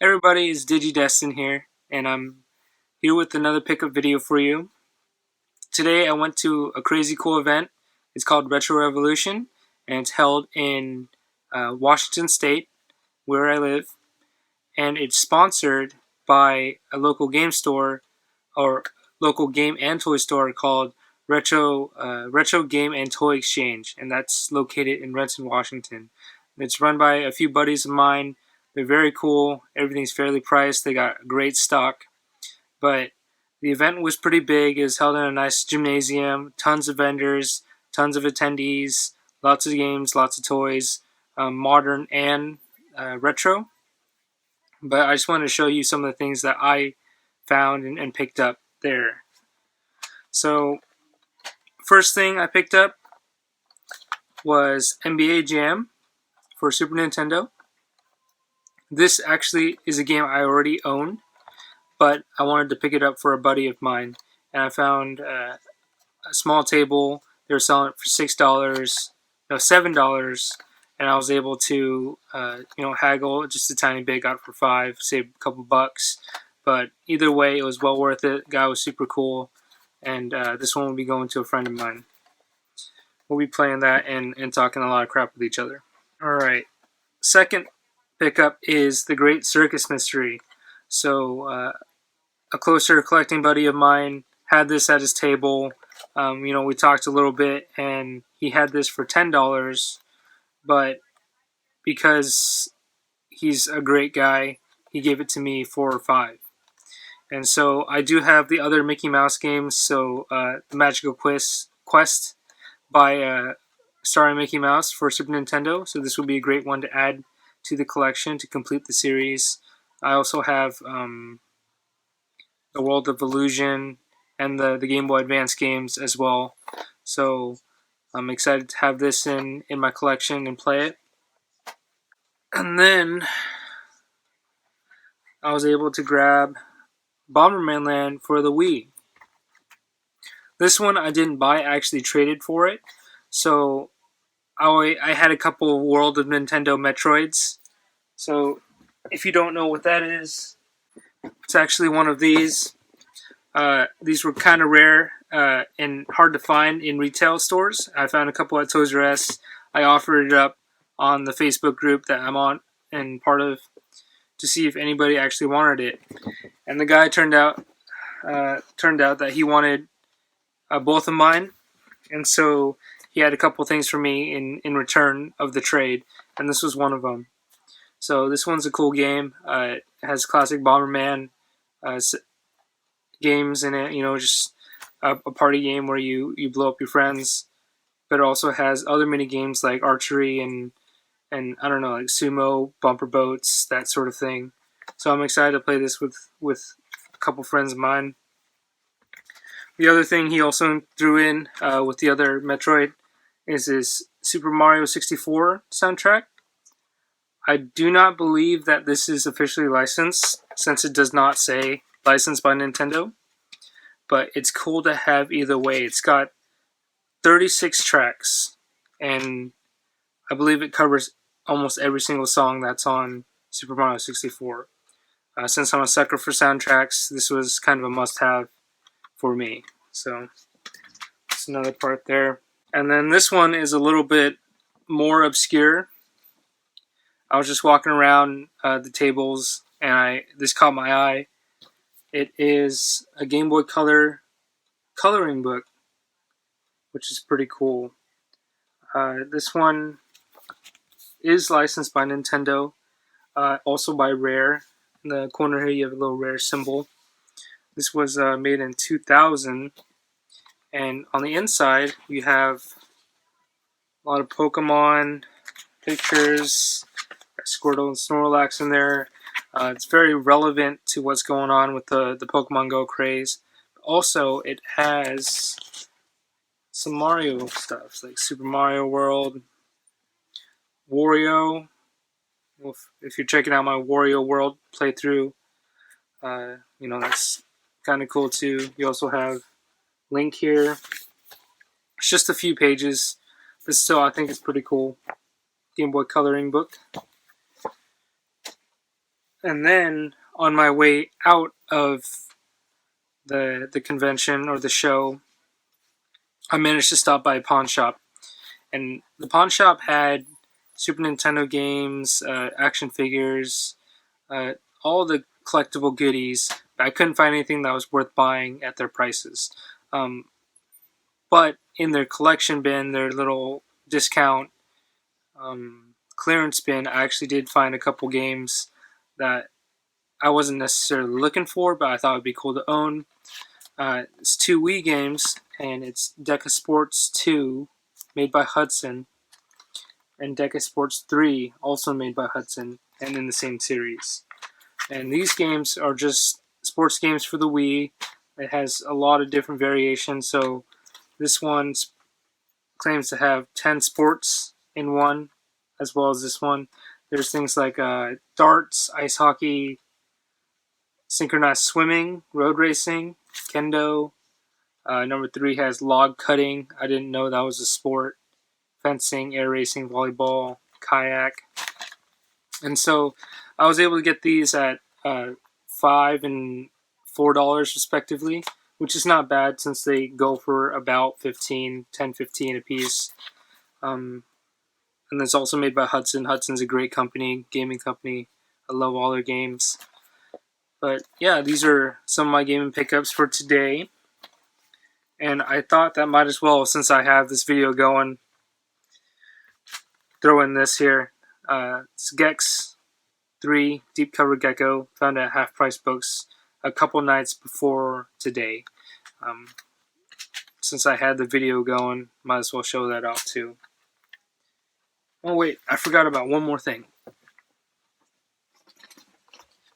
Everybody, is Digidesdan here, and I'm here with another pickup video for you. Today I went to a crazy cool event. It's called Retro Revolution, and it's held in Washington State, where I live, and it's sponsored by a local game store, or local game and toy store called Retro Game and Toy Exchange, and that's located in Renton, Washington. It's run by a few buddies of mine. They're very cool. Everything's fairly priced. They got great stock. But the event was pretty big. It was held in a nice gymnasium. Tons of vendors, tons of attendees, lots of games, lots of toys, modern and retro. But I just wanted to show you some of the things that I found and picked up there. So, first thing I picked up was NBA Jam for Super Nintendo. This actually is a game I already own, but I wanted to pick it up for a buddy of mine, and I found a small table. They were selling it for $6, no, $7, and I was able to, haggle just a tiny bit. Got it for $5, saved a couple bucks. But either way, it was well worth it. The guy was super cool, and this one will be going to a friend of mine. We'll be playing that and talking a lot of crap with each other. All right. Second pickup is The Great Circus Mystery. So, a closer collecting buddy of mine had this at his table. We talked a little bit, and he had this for $10, but because he's a great guy, he gave it to me for $5. And so I do have the other Mickey Mouse games, so the Magical Quest by starring Mickey Mouse for Super Nintendo, so this will be a great one to add to the collection to complete the series. I also have the World of Illusion and the Game Boy Advance games as well, so I'm excited to have this in my collection and play it. And then I was able to grab Bomberman Land for the Wii. This one I didn't buy, I actually traded for it. So I had a couple of World of Nintendo Metroids. So if you don't know what that is, it's actually one of these. These were kind of rare and hard to find in retail stores. I found a couple at Toys R Us. I offered it up on the Facebook group that I'm on and part of to see if anybody actually wanted it. And the guy turned out that he wanted both of mine, and so he had a couple things for me in return of the trade, and this was one of them. So this one's a cool game. It has classic Bomberman games in it, just a party game where you blow up your friends, but it also has other mini games like archery and I don't know, like sumo, bumper boats, that sort of thing. So I'm excited to play this with a couple friends of mine. The other thing he also threw in with the other Metroid is his Super Mario 64 soundtrack. I do not believe that this is officially licensed, since it does not say licensed by Nintendo. But it's cool to have either way. It's got 36 tracks, and I believe it covers almost every single song that's on Super Mario 64. Since I'm a sucker for soundtracks, this was kind of a must-have for me. So that's another part there. And then this one is a little bit more obscure. I was just walking around the tables, and this caught my eye. It is a Game Boy Color coloring book, which is pretty cool. This one is licensed by Nintendo, also by Rare. In the corner here, you have a little Rare symbol. This was made in 2000, and on the inside, you have a lot of Pokemon pictures. Got Squirtle and Snorlax in there. It's very relevant to what's going on with the Pokemon Go craze. Also, it has some Mario stuff, like Super Mario World, Wario. If you're checking out my Wario World playthrough, that's kind of cool too. You also have Link here. It's just a few pages, but still, I think it's pretty cool. Game Boy coloring book. And then on my way out of the convention or the show, I managed to stop by a pawn shop, and the pawn shop had Super Nintendo games, action figures, uh, all the collectible goodies. But I couldn't find anything that was worth buying at their prices. Um, but in their collection bin, their little discount clearance bin, I actually did find a couple games that I wasn't necessarily looking for, but I thought would be cool to own. It's two Wii games, and it's Deca Sports 2, made by Hudson, and Deca Sports 3, also made by Hudson, and in the same series. And these games are just sports games for the Wii. It has a lot of different variations, so this one claims to have 10 sports in one, as well as this one. There's things like darts, ice hockey, synchronized swimming, road racing, kendo. Number 3 has log cutting. I didn't know that was a sport. Fencing, air racing, volleyball, kayak. And so I was able to get these at $5 and $4 respectively, which is not bad since they go for about 15 a piece. And it's also made by Hudson. Hudson's a great company, gaming company. I love all their games. But yeah, these are some of my gaming pickups for today. And I thought that might as well, since I have this video going, throw in this here. It's Gex 3 Deep Cover Gecko, found at Half Price Books a couple nights before today. Since I had the video going, might as well show that off too. Oh wait, I forgot about one more thing.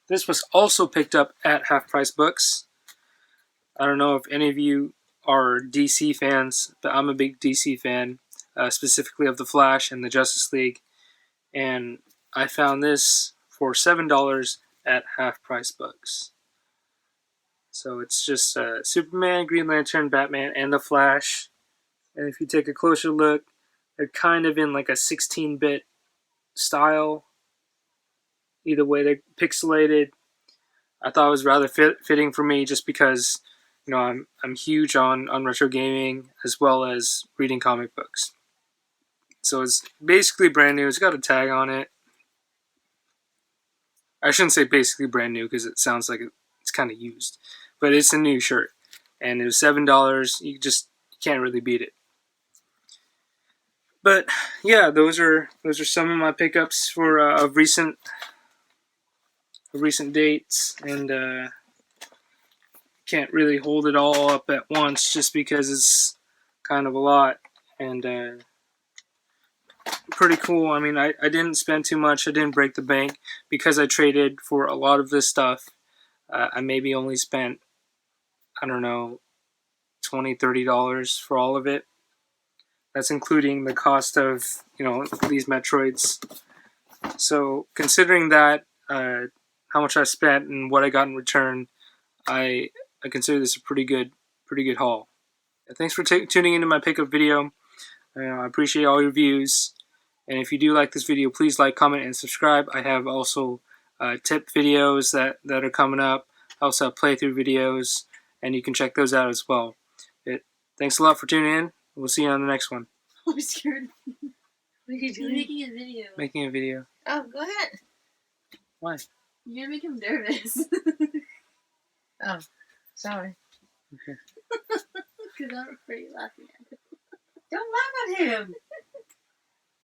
This was also picked up at Half Price Books. I don't know if any of you are DC fans, but I'm a big DC fan, specifically of The Flash and the Justice League. And I found this for $7 at Half Price Books. So it's just Superman, Green Lantern, Batman, and The Flash. And if you take a closer look, they're kind of in like a 16-bit style. Either way, they're pixelated. I thought it was rather fitting for me just because, you know, I'm huge on retro gaming as well as reading comic books. So it's basically brand new. It's got a tag on it. I shouldn't say basically brand new because it sounds like it's kind of used, but it's a new shirt, and it was $7. You can't really beat it. But yeah, those are some of my pickups for recent dates, and can't really hold it all up at once just because it's kind of a lot, and pretty cool. I mean, I didn't spend too much. I didn't break the bank because I traded for a lot of this stuff. I maybe only spent, I don't know, $20, $30 for all of it. That's including the cost of, you know, these Metroids. So considering that, how much I spent and what I got in return, I consider this a pretty good haul. Thanks for tuning into my pickup video. I appreciate all your views. And if you do like this video, please like, comment, and subscribe. I have also tip videos that are coming up. I also have playthrough videos, and you can check those out as well. Thanks a lot for tuning in. We'll see you on the next one. I'm scared. What are you doing? Making a video. Making a video. Oh, go ahead. Why? You're gonna make him nervous. Oh, sorry. Okay. Because I'm afraid you're laughing at him. Don't laugh at him.